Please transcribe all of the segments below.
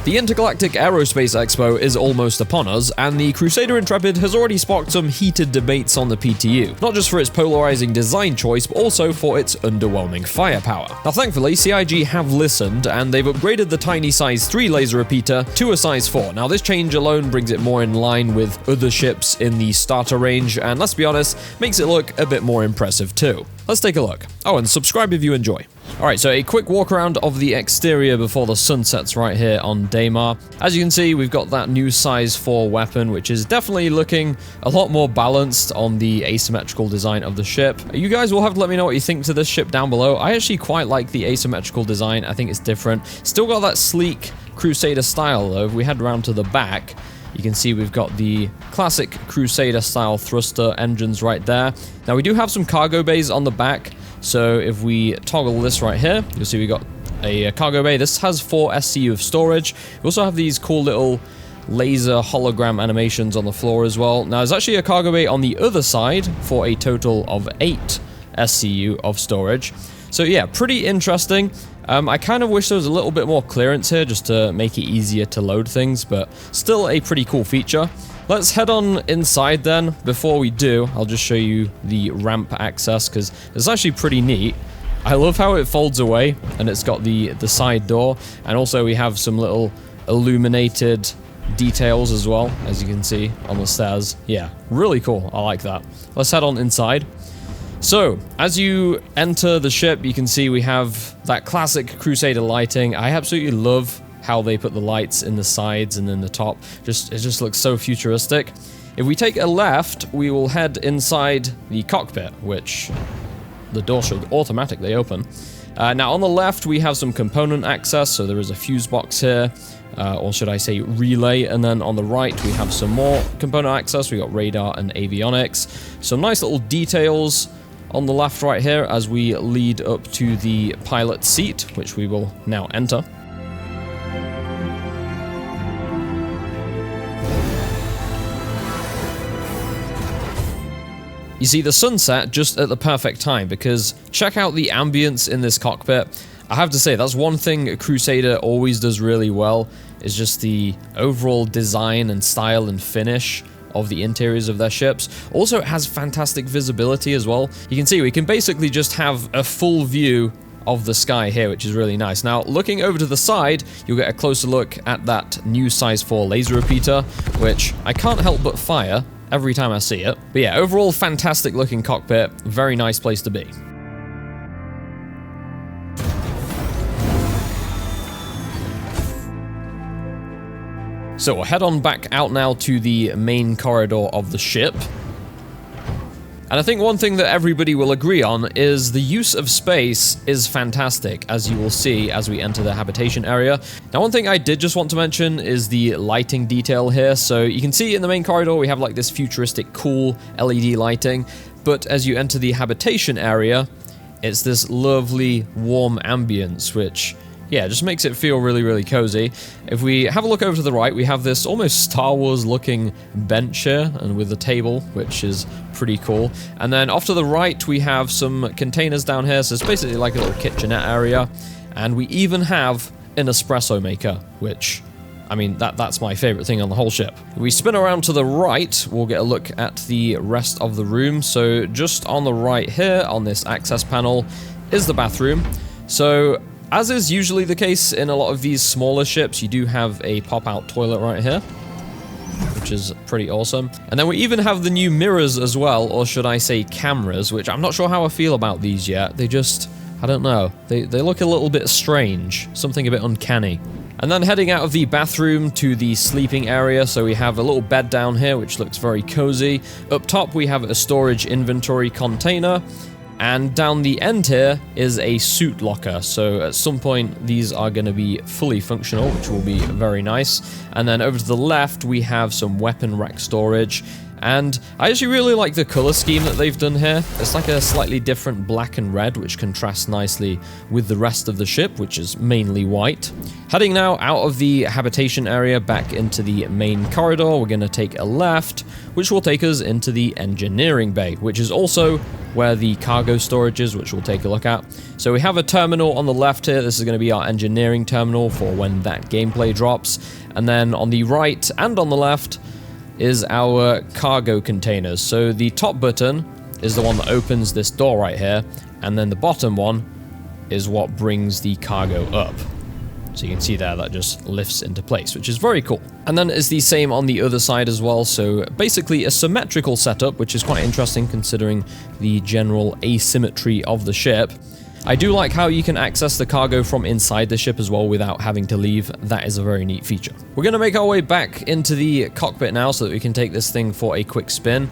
The Intergalactic Aerospace Expo is almost upon us, and the Crusader Intrepid has already sparked some heated debates on the PTU, not just for its polarizing design choice, but also for its underwhelming firepower. Now thankfully, CIG have listened, and they've upgraded the tiny size 3 laser repeater to a size 4. Now this change alone brings it more in line with other ships in the starter range, and let's be honest, makes it look a bit more impressive too. Let's take a look. Oh, and subscribe if you enjoy. Alright, so a quick walk around of the exterior before the sun sets right here on Daymar. As you can see, we've got that new size 4 weapon, which is definitely looking a lot more balanced on the asymmetrical design of the ship. You guys will have to let me know what you think to this ship down below. I actually quite like the asymmetrical design. I think it's different. Still got that sleek Crusader style though. If we head around to the back, you can see we've got the classic Crusader style thruster engines right there. Now we do have some cargo bays on the back, so if we toggle this right here, you'll see we got a cargo bay. This has 4 SCU of storage. We also have these cool little laser hologram animations on the floor as well. Now there's actually a cargo bay on the other side for a total of 8 SCU of storage. So yeah, pretty interesting. I kind of wish there was a little bit more clearance here just to make it easier to load things, but still a pretty cool feature. Let's head on inside then. Before we do, I'll just show you the ramp access because it's actually pretty neat. I love how it folds away and it's got the side door, and also we have some little illuminated details as well, as you can see on the stairs. Yeah, really cool. I like that. Let's head on inside. So, as you enter the ship, you can see we have that classic Crusader lighting. I absolutely love how they put the lights in the sides and in the top. It just looks so futuristic. If we take a left, we will head inside the cockpit, which the door should automatically open. Now on the left, we have some component access, so there is a fuse box here, or should I say relay, and then on the right we have some more component access. We got radar and avionics. Some nice little details on the left right here as we lead up to the pilot seat, which we will now enter. You see the sunset just at the perfect time, because check out the ambience in this cockpit. I have to say, that's one thing Crusader always does really well, is just the overall design and style and finish of the interiors of their ships. Also, it has fantastic visibility as well. You can see we can basically just have a full view of the sky here, which is really nice. Now, looking over to the side, you'll get a closer look at that new size 4 laser repeater, which I can't help but fire every time I see it. But yeah, overall fantastic looking cockpit, very nice place to be. So we'll head on back out now to the main corridor of the ship. And I think one thing that everybody will agree on is the use of space is fantastic, as you will see as we enter the habitation area. Now, one thing I did just want to mention is the lighting detail here. So you can see in the main corridor, we have like this futuristic, cool LED lighting. But as you enter the habitation area, it's this lovely, warm ambience, which, yeah, just makes it feel really, really cozy. If we have a look over to the right, we have this almost Star Wars looking bench here, and with a table, which is pretty cool. And then off to the right, we have some containers down here, so it's basically like a little kitchenette area. And we even have an espresso maker, which, I mean, that's my favorite thing on the whole ship. If we spin around to the right, we'll get a look at the rest of the room. So just on the right here, on this access panel, is the bathroom. So, as is usually the case in a lot of these smaller ships, you do have a pop-out toilet right here, which is pretty awesome. And then we even have the new mirrors as well, or should I say cameras, which I'm not sure how I feel about these yet. They just, I don't know, they look a little bit strange, something a bit uncanny. And then heading out of the bathroom to the sleeping area, so we have a little bed down here, which looks very cozy. Up top, we have a storage inventory container. And down the end here is a suit locker, so at some point these are going to be fully functional, which will be very nice. And then over to the left we have some weapon rack storage, And I actually really like the color scheme that they've done here. It's like a slightly different black and red, which contrasts nicely with the rest of the ship, which is mainly white. Heading now out of the habitation area back into the main corridor, we're going to take a left, which will take us into the engineering bay, which is also where the cargo storage is, which we'll take a look at. So we have a terminal on the left here. This is going to be our engineering terminal for when that gameplay drops. And then on the right and on the left is our cargo containers. So the top button is the one that opens this door right here, and then the bottom one is what brings the cargo up. So you can see there that just lifts into place, which is very cool. And then it's the same on the other side as well. So basically a symmetrical setup, which is quite interesting considering the general asymmetry of the ship. I do like how you can access the cargo from inside the ship as well without having to leave. That is a very neat feature. We're going to make our way back into the cockpit now so that we can take this thing for a quick spin.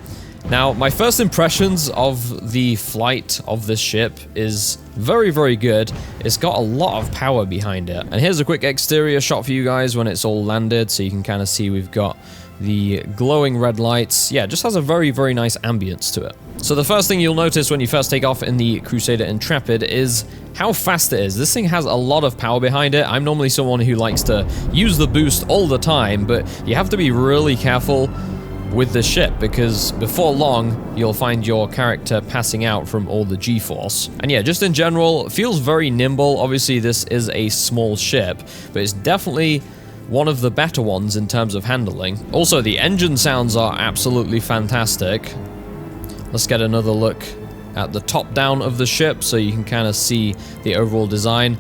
Now, my first impressions of the flight of this ship is very, very good. It's got a lot of power behind it. And here's a quick exterior shot for you guys when it's all landed, so you can kind of see we've got the glowing red lights. Yeah, it just has a very, very nice ambience to it. So the first thing you'll notice when you first take off in the Crusader Intrepid is how fast it is. This thing has a lot of power behind it. I'm normally someone who likes to use the boost all the time, but you have to be really careful with the ship because before long you'll find your character passing out from all the G-force. And yeah, just in general, it feels very nimble. Obviously this is a small ship, but it's definitely one of the better ones in terms of handling. Also, the engine sounds are absolutely fantastic. Let's get another look at the top down of the ship so you can kind of see the overall design.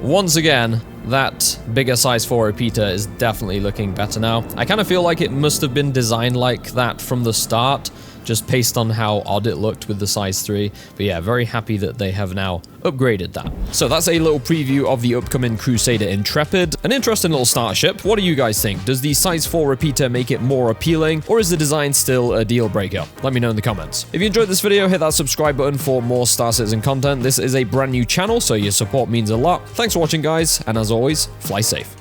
Once again, that bigger size 4 repeater is definitely looking better now. I kind of feel like it must have been designed like that from the start, just based on how odd it looked with the size 3. But yeah, very happy that they have now upgraded that. So that's a little preview of the upcoming Crusader Intrepid. An interesting little starter ship. What do you guys think? Does the size 4 repeater make it more appealing, or is the design still a deal breaker? Let me know in the comments. If you enjoyed this video, hit that subscribe button for more Star Citizen content. This is a brand new channel, so your support means a lot. Thanks for watching, guys, and as always, fly safe.